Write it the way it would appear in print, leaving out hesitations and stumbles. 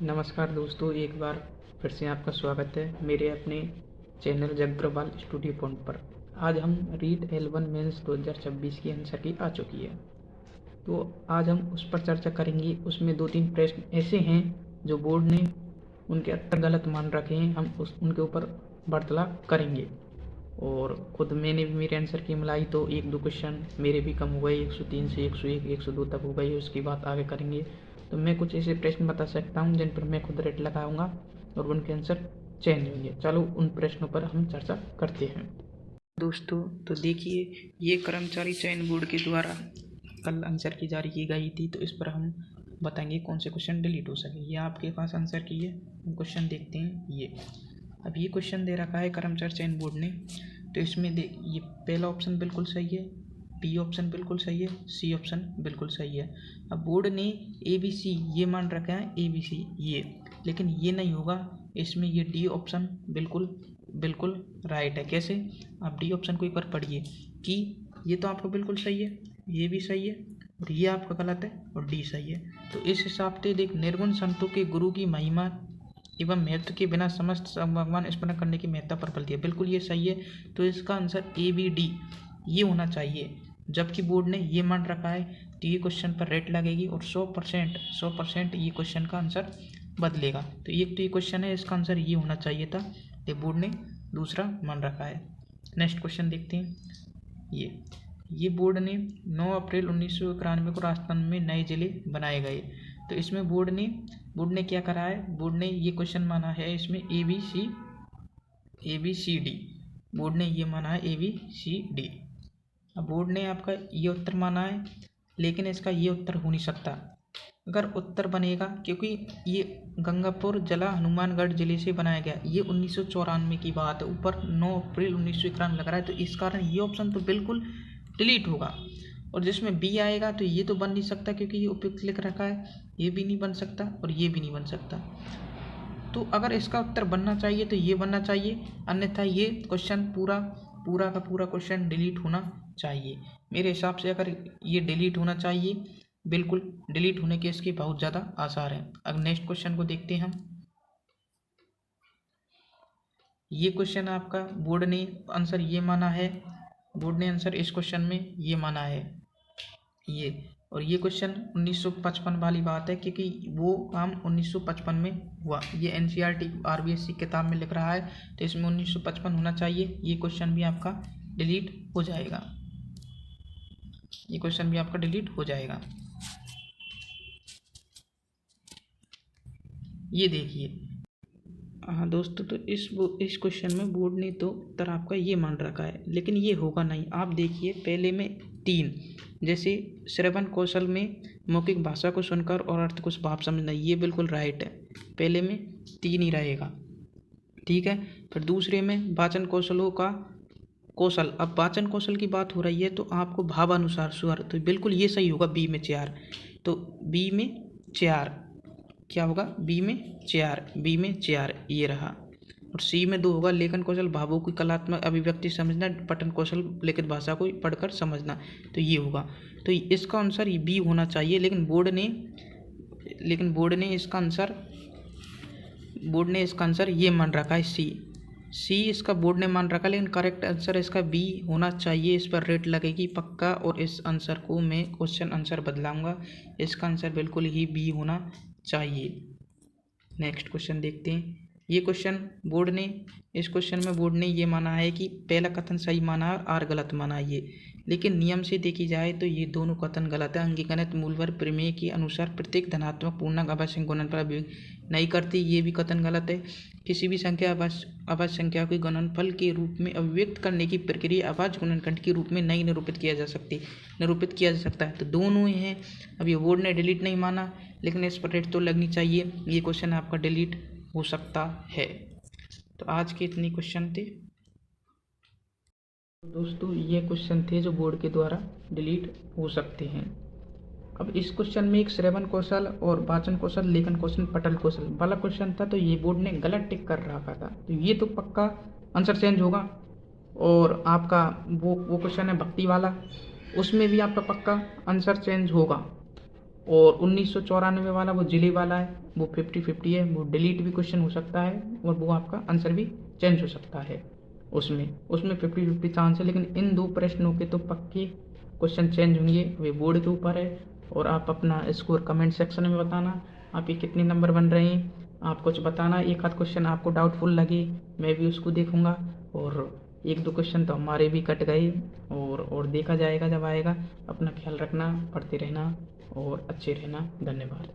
नमस्कार दोस्तों, एक बार फिर से आपका स्वागत है मेरे अपने चैनल जगप्रवाल स्टूडियो पॉइंट पर। आज हम रीट L1 मेंस 2026 की आंसर की आ चुकी है, तो आज हम उस पर चर्चा करेंगे। उसमें 2-3 प्रश्न ऐसे हैं जो बोर्ड ने उनके उत्तर गलत मान रखे हैं, हम उनके ऊपर वार्तालाप करेंगे। और खुद मैंने भी मेरे आंसर की मिलाई तो 1-2 क्वेश्चन मेरे भी कम हो गए, 103 से 101, 102 तक हो गई। उसकी बात आगे करेंगे। तो मैं कुछ ऐसे प्रश्न बता सकता हूँ जिन पर मैं खुद रेट लगाऊंगा और उनके आंसर चेंज होंगे। चलो उन प्रश्नों पर हम चर्चा करते हैं। दोस्तों तो देखिए, ये कर्मचारी चयन बोर्ड के द्वारा कल आंसर की जारी की गई थी, तो इस पर हम बताएंगे कौन से क्वेश्चन डिलीट हो सके। ये आपके पास आंसर की है, हम क्वेश्चन देखते हैं। अब ये क्वेश्चन दे रखा है कर्मचारी चयन बोर्ड ने, तो इसमें ये पहला ऑप्शन बिल्कुल सही है, बी ऑप्शन बिल्कुल सही है, सी ऑप्शन बिल्कुल सही है। अब बोर्ड ने ए बी सी ये मान रखा है, ए बी सी ये, लेकिन ये नहीं होगा। इसमें ये डी ऑप्शन बिल्कुल बिल्कुल राइट है। कैसे? आप डी ऑप्शन को एक बार पढ़िए कि ये तो आपका बिल्कुल सही है, ये भी सही है, और ये आपका गलत है, और डी सही है। तो इस हिसाब से देख, निर्गुण संतों के गुरु की महिमा एवं महत्व के बिना समस्त भगवान स्मरण करने की महत्ता पर बल दिया, बिल्कुल ये सही है। तो इसका आंसर ए बी डी ये होना चाहिए। जबकि बोर्ड ने ये मान रखा है, तो ये क्वेश्चन पर रेट लगेगी और 100% ये क्वेश्चन का आंसर बदलेगा। तो ये क्वेश्चन है, इसका आंसर ये होना चाहिए था, ये बोर्ड ने दूसरा मान रखा है। नेक्स्ट क्वेश्चन देखते हैं। ये बोर्ड ने 9 अप्रैल 1991 को राजस्थान में नए जिले बनाए गए। तो इसमें बोर्ड ने क्या करा है? बोर्ड ने ये क्वेश्चन माना है, इसमें A B C D, board ने ये माना है ए बी सी डी। अब बोर्ड ने आपका ये उत्तर माना है, लेकिन इसका ये उत्तर हो नहीं सकता। अगर उत्तर बनेगा, क्योंकि ये गंगापुर जिला हनुमानगढ़ जिले से बनाया गया, ये 1994 की बात है, ऊपर 9 अप्रैल 1991 लग रहा है, तो इस कारण ये ऑप्शन तो बिल्कुल डिलीट होगा। और जिसमें बी आएगा तो ये तो बन नहीं सकता, क्योंकि ये उपयुक्त लिख रखा है, ये भी नहीं बन सकता और ये भी नहीं बन सकता। तो अगर इसका उत्तर बनना चाहिए तो ये बनना चाहिए, अन्यथा ये क्वेश्चन पूरा का पूरा क्वेश्चन डिलीट होना चाहिए। मेरे हिसाब से अगर ये डिलीट होना चाहिए, बिल्कुल डिलीट होने के इसके बहुत ज़्यादा आसार हैं। अब नेक्स्ट क्वेश्चन को देखते हैं हम। ये क्वेश्चन आपका बोर्ड ने आंसर ये माना है, बोर्ड ने आंसर इस क्वेश्चन में ये माना है ये, और ये क्वेश्चन 1955 वाली बात है, क्योंकि वो काम 1955 में हुआ। ये NCERT RBSC किताब में लिख रहा है, तो इसमें 1955 होना चाहिए। ये क्वेश्चन भी आपका डिलीट हो जाएगा, ये क्वेश्चन भी आपका डिलीट हो जाएगा। ये देखिए, हाँ दोस्तों, तो इस क्वेश्चन में बोर्ड ने तो उत्तर आपका ये मान रखा है, लेकिन ये होगा नहीं। आप देखिए, पहले में 3, जैसे श्रवण कौशल में मौखिक भाषा को सुनकर और अर्थ को भाव समझना, ये बिल्कुल राइट है, पहले में 3 ही रहेगा, ठीक है। फिर दूसरे में वाचन कौशलों का कौशल, अब वाचन कौशल की बात हो रही है तो आपको भावानुसार स्वर, तो बिल्कुल ये सही होगा, बी में 4। तो बी में 4 क्या होगा? बी में 4 ये रहा। और सी में 2 होगा, लेखन कौशल, भावों की कलात्मक अभिव्यक्ति समझना, पठन कौशल, लिखित भाषा को पढ़कर समझना, तो ये होगा। तो इसका आंसर बी होना चाहिए, लेकिन बोर्ड ने इसका आंसर ये मान रखा है, सी इसका बोर्ड ने मान रखा, लेकिन करेक्ट आंसर इसका बी होना चाहिए। इस पर रेट लगेगी पक्का, और इस आंसर को मैं क्वेश्चन आंसर बदलाऊंगा, इसका आंसर बिल्कुल ही बी होना चाहिए। नेक्स्ट क्वेश्चन देखते हैं। ये क्वेश्चन इस क्वेश्चन में बोर्ड ने ये माना है कि पहला कथन सही माना है, आर गलत माना है ये, लेकिन नियम से देखी जाए तो ये दोनों कथन गलत है। अंगीगणित मूलवर्ग प्रमेय के अनुसार प्रत्येक धनात्मक पूर्णांक अभाज्य गुणनफल अभिव्यक्ति नहीं करती, ये भी कथन गलत है। किसी भी संख्या अभाज्य संख्या के गुणनफल के रूप में अभिव्यक्त करने की प्रक्रिया अभाज्य गुणनखंड के रूप में नहीं निरूपित किया जा सकता है, तो दोनों ही हैं। अब ये बोर्ड ने डिलीट नहीं माना, लेकिन इस पर रेट तो लगनी चाहिए, ये क्वेश्चन आपका डिलीट हो सकता है। तो आज के इतने क्वेश्चन थे दोस्तों, ये क्वेश्चन थे जो बोर्ड के द्वारा डिलीट हो सकते हैं। अब इस क्वेश्चन में एक श्रवण कौशल और वाचन कौशल, लेखन कौशल, पठन कौशल वाला क्वेश्चन था, तो ये बोर्ड ने गलत टिक कर रखा था, तो ये तो पक्का आंसर चेंज होगा। और आपका वो क्वेश्चन है भक्ति वाला, उसमें भी आपका पक्का आंसर चेंज होगा। और 1994 वाला वो जिले वाला है, वो 50-50 है, वो डिलीट भी क्वेश्चन हो सकता है और वो आपका आंसर भी चेंज हो सकता है। उसमें 50-50 चांस है, लेकिन इन 2 प्रश्नों के तो पक्के क्वेश्चन चेंज होंगे, वे बोर्ड के ऊपर है। और आप अपना स्कोर कमेंट सेक्शन में बताना, आपके कितने नंबर बन रहे हैं। आप कुछ बताना, एक आध क्वेश्चन आपको डाउटफुल लगे मैं भी उसको देखूंगा, और 1-2 क्वेश्चन तो हमारे भी कट गए, और देखा जाएगा जब आएगा। अपना ख्याल रखना, पढ़ते रहना और अच्छे रहना। धन्यवाद।